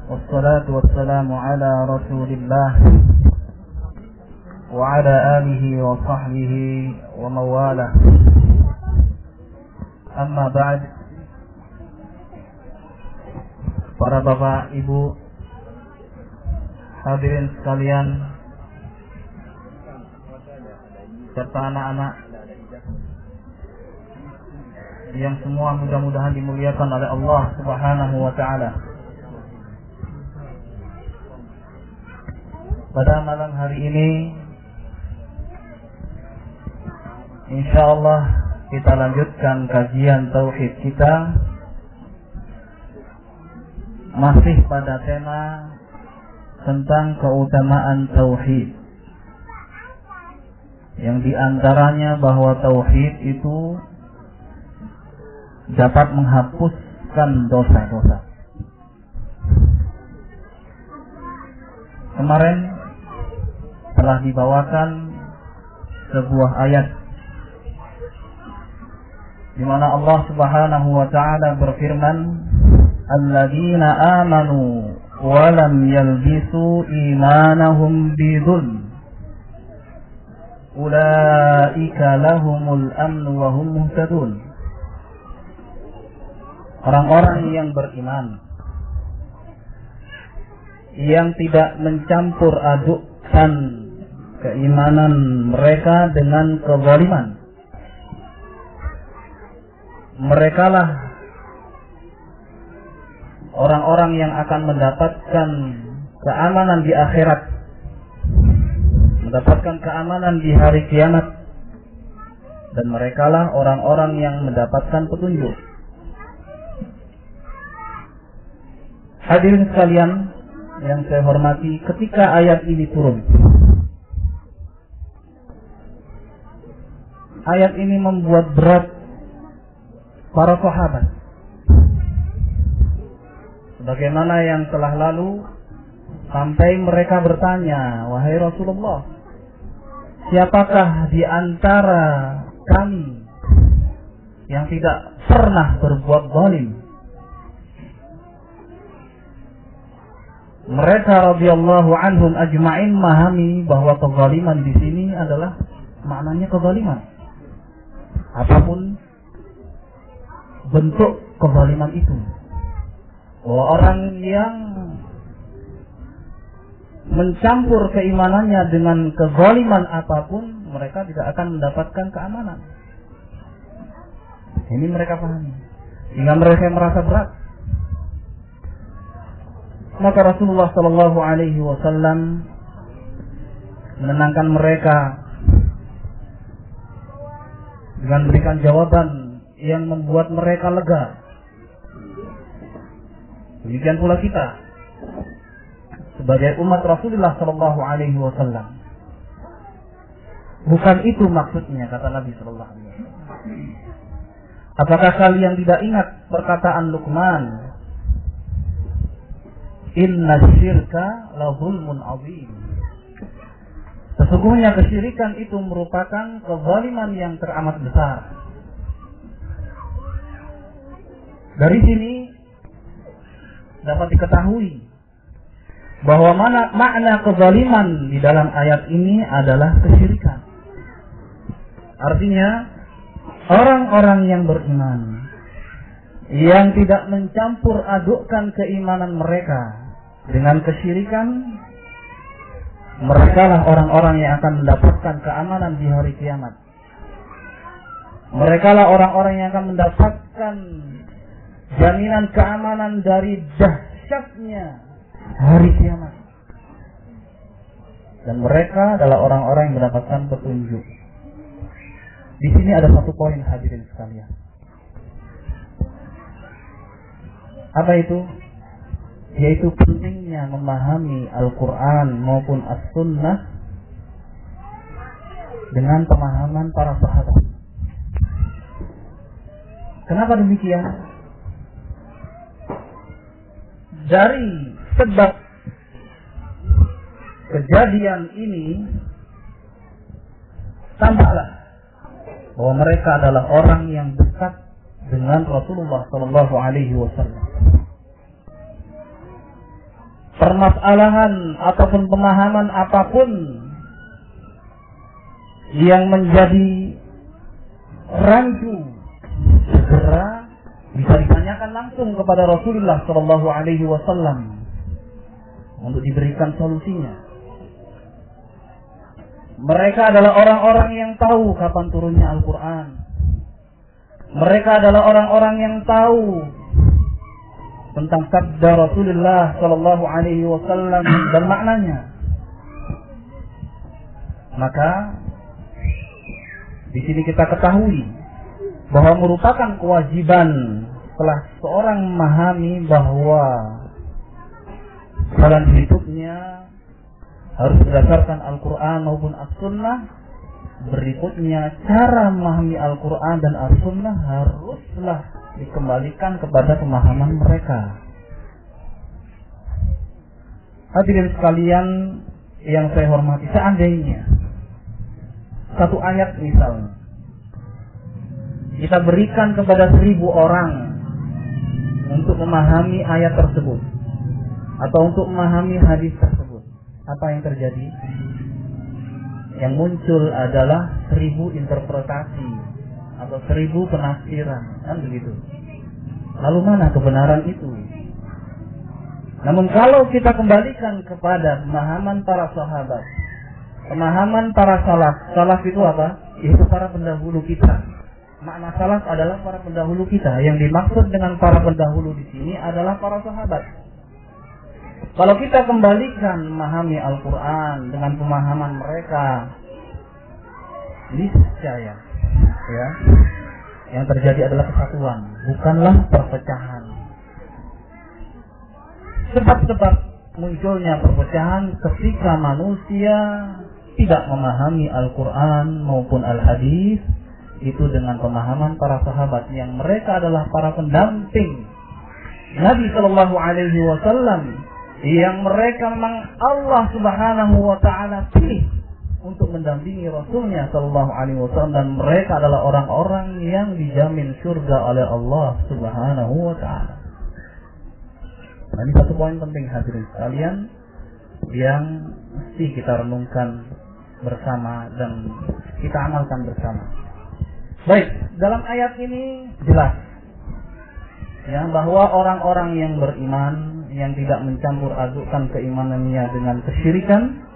والصلاة والسلام على رسول الله وعلى آله وصحبه ومن والاه. Amma ba'd. Para bapak, ibu, hadirin sekalian, serta anak-anak yang semua mudah-mudahan dimuliakan oleh Allah Subhanahu wa ta'ala. Pada malam hari ini insyaallah kita lanjutkan kajian tauhid kita, masih pada tema tentang keutamaan tauhid, yang diantaranya bahwa tauhid itu dapat menghapuskan dosa-dosa. Kemarin telah dibawakan sebuah ayat di mana Allah Subhanahu wa ta'ala berfirman, alladzina amanu wa lam yalbisu imanahum bidzulm ulaika lahumul amnu wa hum muhtadun. Orang-orang yang beriman, yang tidak mencampur adukkan keimanan mereka dengan kezaliman, merekalah orang-orang yang akan mendapatkan keamanan di akhirat, mendapatkan keamanan di hari kiamat, dan merekalah orang-orang yang mendapatkan petunjuk. Hadirin sekalian yang saya hormati, ketika ayat ini turun, ayat ini membuat berat para sahabat. Sebagaimana yang telah lalu, sampai mereka bertanya, wahai Rasulullah, siapakah di antara kami yang tidak pernah berbuat zalim? Mereka radhiyallahu anhum ajma'in memahami bahwa kezaliman di sini adalah maknanya kezaliman, apapun bentuk kezaliman itu. Bahwa orang yang mencampur keimanannya dengan kezaliman apapun, mereka tidak akan mendapatkan keamanan. Ini mereka pahami, sehingga mereka merasa berat. Maka Rasulullah Shallallahu Alaihi Wasallam menenangkan mereka dengan memberikan jawaban yang membuat mereka lega. Demikian pula kita sebagai umat Rasulullah Shallallahu Alaihi Wasallam. Bukan itu maksudnya, kata Nabi Shallallahu Alaihi Wasallam. Apakah kalian tidak ingat perkataan Luqman, inna syirka la zulmun azim. Sesungguhnya kesyirikan itu merupakan kezaliman yang teramat besar. Dari sini dapat diketahui bahwa makna kezaliman di dalam ayat ini adalah kesyirikan. Artinya orang-orang yang beriman, yang tidak mencampur adukkan keimanan mereka dengan kesyirikan, merekalah orang-orang yang akan mendapatkan keamanan di hari kiamat. Merekalah orang-orang yang akan mendapatkan jaminan keamanan dari dahsyatnya hari kiamat. Dan mereka adalah orang-orang yang mendapatkan petunjuk. Di sini ada satu poin, hadirin sekalian. Apa itu? Yaitu pentingnya memahami Al-Quran maupun As-Sunnah dengan pemahaman para sahabat. Kenapa demikian? Dari sebab kejadian ini, tampaklah bahwa mereka adalah orang yang dekat dengan Rasulullah Sallallahu Alaihi Wasallam. permasalahan ataupun pemahaman apapun yang menjadi rancu, segera bisa ditanyakan langsung kepada Rasulullah Shallallahu Alaihi Wasallam untuk diberikan solusinya. Mereka adalah orang-orang yang tahu kapan turunnya Al-Quran. Mereka adalah orang-orang yang tahu tentang sabda Rasulullah Shallallahu Alaihi Wasallam dan maknanya. Maka di sini kita ketahui bahwa merupakan kewajiban setelah seorang memahami bahwa jalan hidupnya harus berdasarkan Al-Quran maupun As-Sunnah. Berikutnya cara memahami Al-Quran dan As-Sunnah haruslah dikembalikan kepada pemahaman mereka. Hadirin sekalian yang saya hormati, seandainya satu ayat misalnya kita berikan kepada 1000 orang untuk memahami ayat tersebut atau untuk memahami hadis tersebut, apa yang terjadi? Yang muncul adalah 1000 interpretasi atau 1000 penafsiran, kan begitu. Lalu mana kebenaran itu? Namun kalau kita kembalikan kepada pemahaman para sahabat, pemahaman para salaf itu apa? Itu para pendahulu kita. Makna salaf adalah para pendahulu kita. Yang dimaksud dengan para pendahulu di sini adalah para sahabat. Kalau kita kembalikan memahami Al-Quran dengan pemahaman mereka, niscaya ya, yang terjadi adalah kesatuan, bukanlah perpecahan. Sebab-sebab munculnya perpecahan ketika manusia tidak memahami Al-Quran maupun Al-Hadis itu dengan pemahaman para sahabat yang mereka adalah para pendamping Nabi Shallallahu Alaihi Wasallam, yang mereka memang Allah Subhanahu Wa Taala pilih untuk mendampingi Rasulnya Shallallahu Alaihi Wasallam, dan mereka adalah orang-orang yang dijamin surga oleh Allah Subhanahu Wa Taala. Nah, ini satu poin penting hadirin sekalian yang mesti kita renungkan bersama dan kita amalkan bersama. Baik, dalam ayat ini jelas ya bahwa orang-orang yang beriman yang tidak mencampur adukkan keimanannya dengan kesyirikan,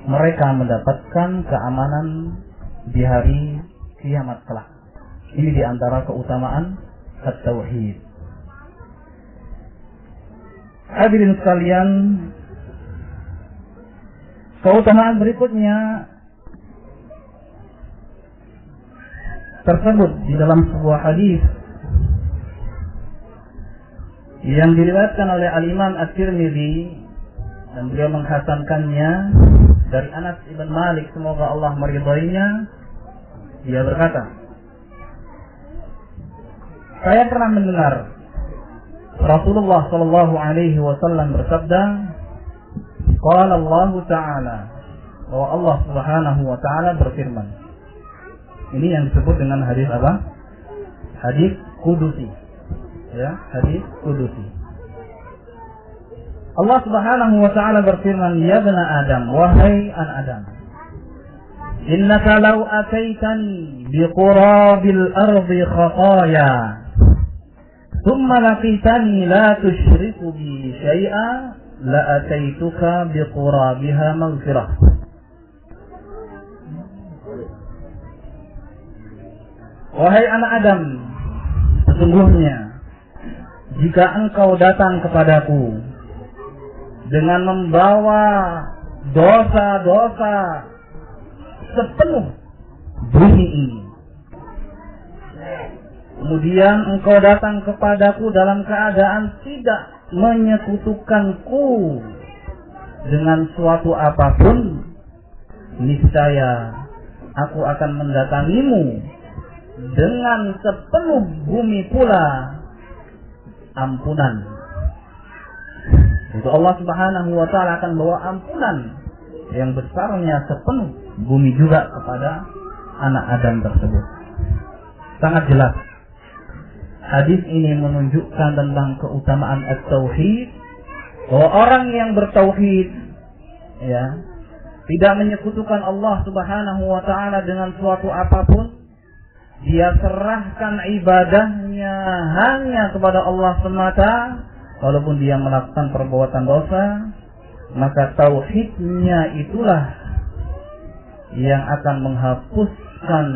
mereka mendapatkan keamanan di hari kiamat kelak. Ini di antara keutamaan at-tauhid. Hadirin sekalian, keutamaan berikutnya tersebut di dalam sebuah hadis yang diriwayatkan oleh Al-Imam At-Tirmidzi dan beliau menghasankannya dari Anas ibn Malik, semoga Allah meridainya. Dia berkata, saya pernah mendengar Rasulullah Shallallahu Alaihi Wasallam bersabda, qala Allah Ta'ala, bahwa Allah Subhanahu Wa Ta'ala berfirman. Ini yang disebut dengan hadis apa? Hadis kudusi. Ya, hadis kudusi. Allah Subhanahu Wa Ta'ala berfirman, ya bani Adam, wahai anak Adam, innaka law ataitani biqurabil ardi khataya thumma laqitani la tusyriku bi syai'a la ataituka biqurabiha maghfirah. Wahai anak Adam, sesungguhnya jika engkau datang kepadaku dengan membawa dosa-dosa sepenuh bumi ini, kemudian engkau datang kepadaku dalam keadaan tidak menyekutukanku dengan suatu apapun, niscaya aku akan mendatangimu dengan sepenuh bumi pula ampunan. Itu Allah Subhanahu Wa Ta'ala akan bawa ampunan yang besarnya sepenuh bumi juga kepada anak Adam tersebut. Sangat jelas hadis ini menunjukkan tentang keutamaan at-tauhid bahwa orang yang bertauhid, ya, tidak menyekutukan Allah Subhanahu wa taala dengan suatu apapun, dia serahkan ibadahnya hanya kepada Allah semata, walaupun dia melakukan perbuatan dosa, maka tauhidnya itulah yang akan menghapuskan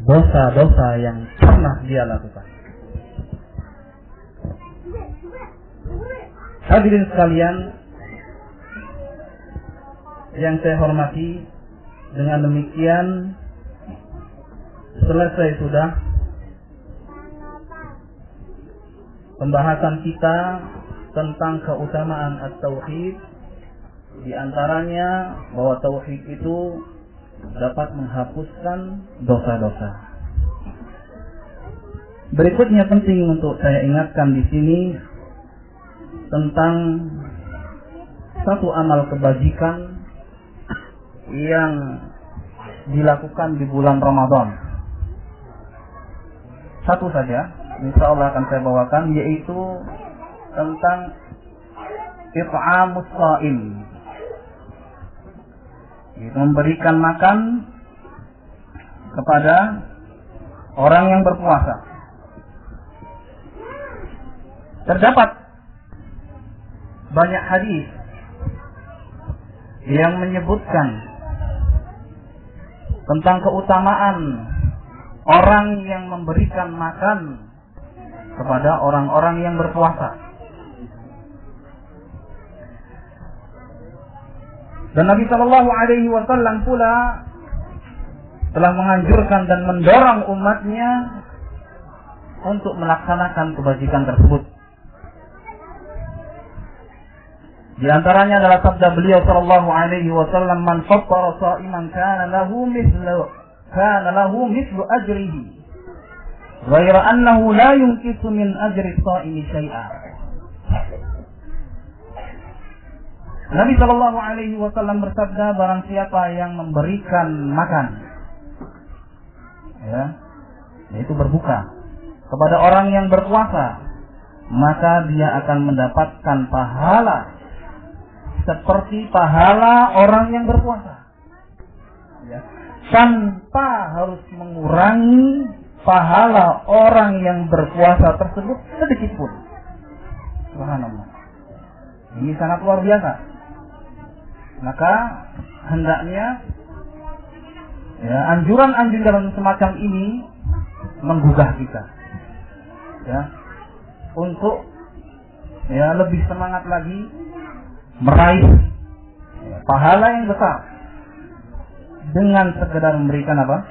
dosa-dosa yang pernah dia lakukan. Hadirin sekalian yang saya hormati, dengan demikian selesai sudah pembahasan kita tentang keutamaan at-tauhid. Di antaranya bahwa tauhid itu dapat menghapuskan dosa-dosa. Berikutnya penting untuk saya ingatkan di sini tentang satu amal kebajikan yang dilakukan di bulan Ramadan. Satu saja, insya Allah akan saya bawakan, yaitu tentang it'amus shaim, memberikan makan kepada orang yang berpuasa. Terdapat banyak hadis yang menyebutkan tentang keutamaan orang yang memberikan makan kepada orang-orang yang berpuasa. Dan Nabi Shallallahu Alaihi Wasallam pula telah menganjurkan dan mendorong umatnya untuk melaksanakan kebajikan tersebut. Di antaranya adalah sabda beliau Shallallahu Alaihi Wasallam, "Man fattara sha'iman kana lahu mithlu ajrihi, ghaira annahu la yunqisu min ajri shaimi syai'a." Nabi Shallallahu Alaihi Wasallam bersabda, barang siapa yang memberikan makan, ya, yaitu berbuka kepada orang yang berpuasa, maka dia akan mendapatkan pahala seperti pahala orang yang berpuasa, ya, tanpa harus mengurangi pahala orang yang berpuasa tersebut sedikit pun. Subhanallah, ini sangat luar biasa. Maka hendaknya, ya, anjuran-anjuran semacam ini menggugah kita, ya, untuk, ya, lebih semangat lagi meraih, ya, pahala yang besar dengan sekedar memberikan apa?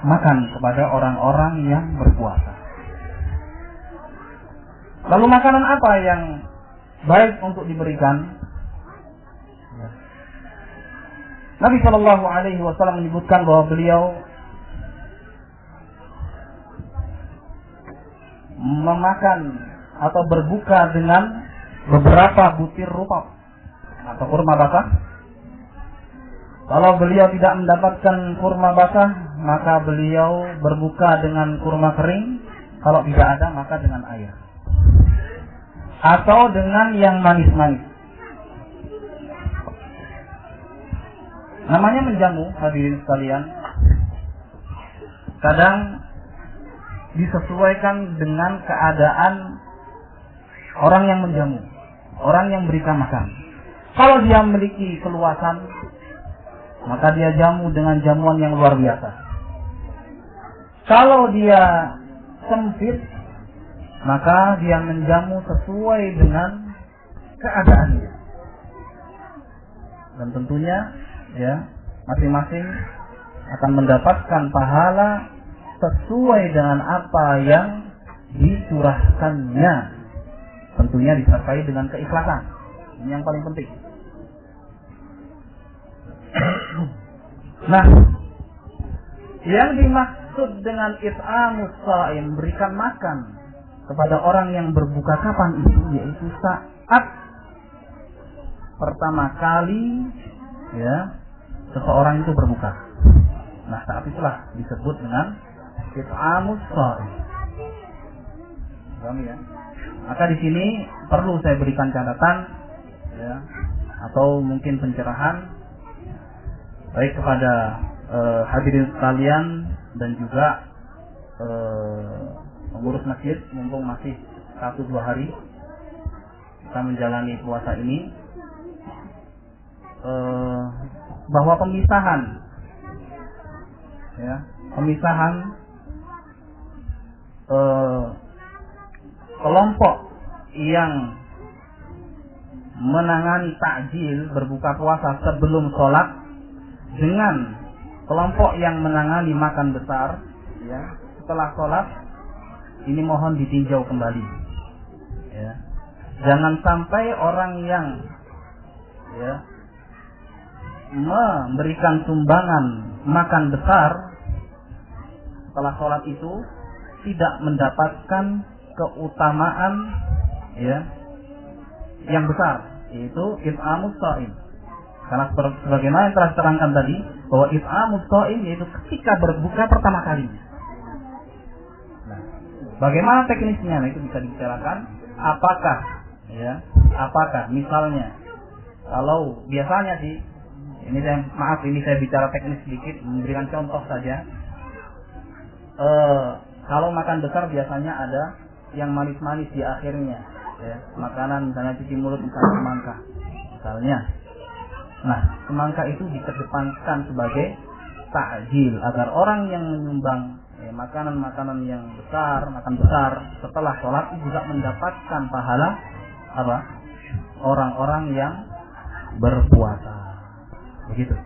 Makan kepada orang-orang yang berpuasa. Lalu makanan apa yang baik untuk diberikan? Nabi Shallallahu Alaihi Wasallam menyebutkan bahwa beliau memakan atau berbuka dengan beberapa butir rupap atau kurma basah. Kalau beliau tidak mendapatkan kurma basah, maka beliau berbuka dengan kurma kering. Kalau tidak ada, maka dengan air atau dengan yang manis-manis. Namanya menjamu, hadirin sekalian, kadang disesuaikan dengan keadaan orang yang menjamu, orang yang berikan makan. Kalau dia memiliki keluasan, maka dia jamu dengan jamuan yang luar biasa. Kalau dia sempit, maka dia menjamu sesuai dengan keadaannya. Dan tentunya, ya, masing-masing akan mendapatkan pahala sesuai dengan apa yang dicurahkannya. Tentunya disertai dengan keikhlasan. Ini yang paling penting. Nah, yang dimaksud dengan it'amus shaim, berikan makan kepada orang yang berbuka kapan itu, yaitu saat pertama kali, ya, seseorang itu berbuka. Nah, saat itulah disebut dengan it'amus shaim. Paham ya? Maka di sini perlu saya berikan catatan, ya, atau mungkin pencerahan baik kepada hadirin sekalian dan juga pengurus masjid, mumpung masih 1-2 hari kita menjalani puasa ini, bahwa pemisahan kelompok yang menangani takjil berbuka puasa sebelum sholat dengan kelompok yang menangani makan besar, ya, setelah sholat, ini mohon ditinjau kembali, ya. Jangan sampai orang yang, ya, memberikan sumbangan makan besar setelah sholat itu tidak mendapatkan keutamaan, ya, yang besar, yaitu it'amus shaim. Karena sebagaimana yang telah diterangkan tadi, bahwa it'amus shaim yaitu ketika berbuka pertama kali. Nah, bagaimana teknisnya? Nah, itu bisa dibicarakan. Apakah misalnya, kalau biasanya sih, ini saya bicara teknis sedikit, memberikan contoh saja. Kalau makan besar biasanya ada yang manis-manis di akhirnya, ya, makanan misalnya cuci mulut, misalnya semangka, misalnya. Nah, semangka itu dikedepankan sebagai takjil agar orang yang menyumbang, ya, makanan-makanan yang besar, makan besar setelah sholat juga mendapatkan pahala apa? Orang-orang yang berpuasa, begitu.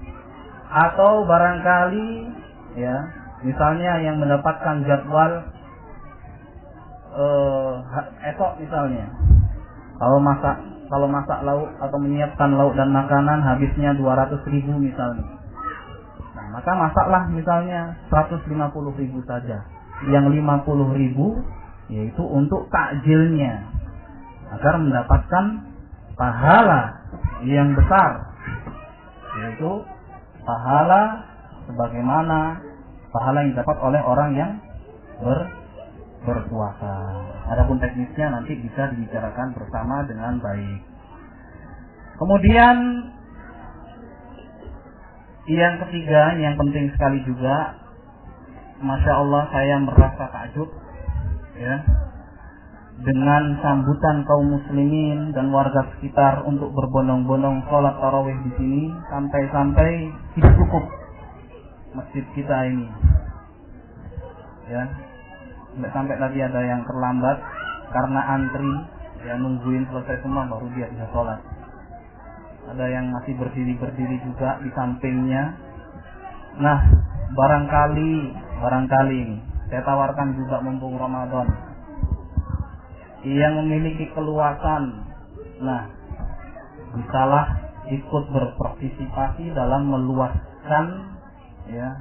Atau barangkali, ya, misalnya yang mendapatkan jadwal esok misalnya, kalau masak lauk atau menyiapkan lauk dan makanan habisnya 200.000 misalnya. Nah, maka masaklah misalnya 150.000 saja. Yang 50.000 yaitu untuk takjilnya, agar mendapatkan pahala yang besar, yaitu pahala sebagaimana pahala yang didapat oleh orang yang berpuasa. Adapun teknisnya nanti bisa dibicarakan bersama dengan baik. Kemudian yang ketiga, yang penting sekali juga, Masya Allah saya merasa takjub, ya, dengan sambutan kaum muslimin dan warga sekitar untuk berbondong-bondong sholat tarawih di sini, sampai-sampai tidak cukup masjid kita ini, ya. Sampai tadi ada yang terlambat karena antri, ya, nungguin selesai semua baru dia bisa sholat. Ada yang masih berdiri juga di sampingnya. Nah, barangkali ini saya tawarkan juga mumpung Ramadan, yang memiliki keluasan, nah, bisalah ikut berpartisipasi dalam meluaskan, ya,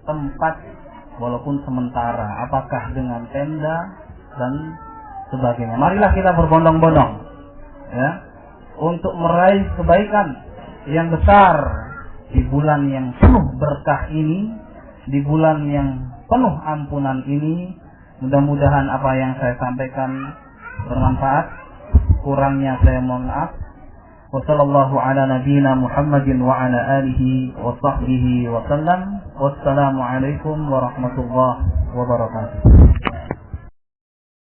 tempat walaupun sementara, apakah dengan tenda dan sebagainya. Marilah kita berbondong-bondong, ya, untuk meraih kebaikan yang besar di bulan yang penuh berkah ini, di bulan yang penuh ampunan ini. Mudah-mudahan apa yang saya sampaikan bermanfaat. Kurangnya saya mohon maaf. Wassallallahu ala nabiyyina Muhammadin wa ala alihi wa sahbihi wa sallam. Wassalamualaikum warahmatullahi wabarakatuh.